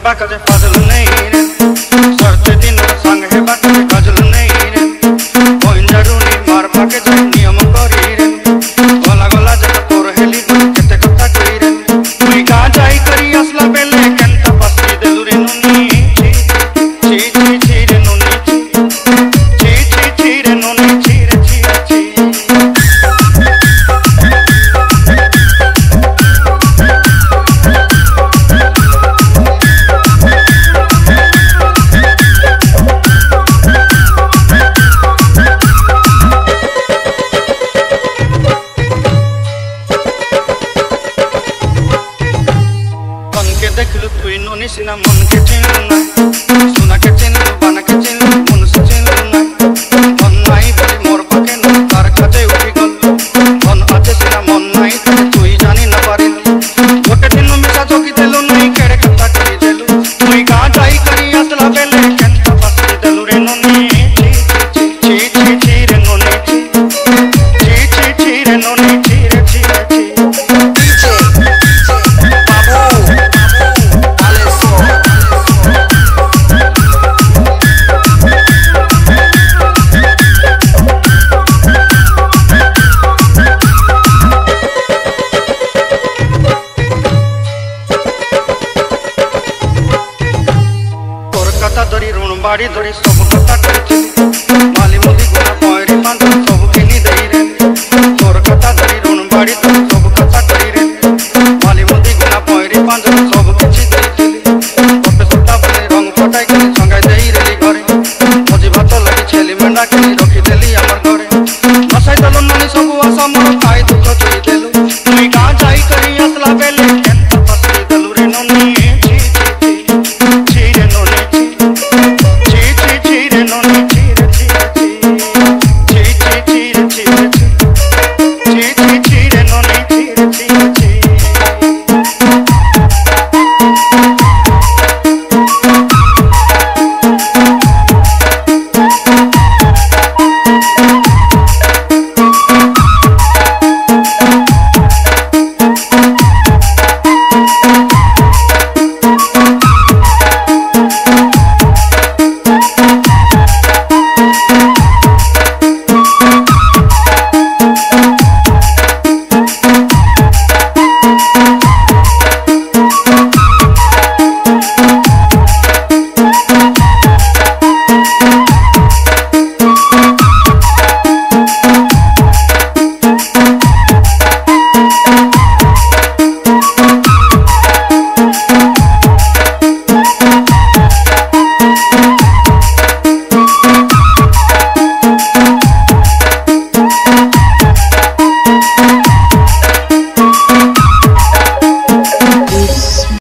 हेबा कजे फाजल नहीं रे सरते दिन संग हेबा कजे काजल नहीं रे कोइन जरूरी मार पाके जाय नियम करी रे गला गला जब तोर हेली केते कथा कई रे मुई गा जाई करी असला बेले केंता पसी देलु रे नुनी ची ची ची रे नुनी ची ची ची रे नुनी ची रे ची ची देखलु तुई नोनी सिना मन के चिन्हलु ना सुना के चिन्हलु बना के चिन्हलु मन से चिन्हलु ना मन नाई बोली मोर पाके न तार खाते उठी गलु मन आते सिना मन नाई तुई जानी न पारिलु गोटे दिन मिसा जोगी देलु नहीं केड़े कथा करी देलु मुई गा जाई करी असला बेले केंता पासी देलु रे नोनी ची ची ची ची रे नोनी ची ची ची रे नोनी ची रे ची रे ची कथा धरी ऋण बाड़ी धरी सब कथा करथिली माली मुदी गुना पयरी पांद सब किनी देई रे तोर कथा धरी ऋण बाड़ी धरी सब कथा करी रे माली मुदी गुना पयरी पांद सब किछि देइथिली तोते सता बले रंग फटाई के संगाई देई रे घरे मजी भात लागि छेली मेंढा के रखी देली हमर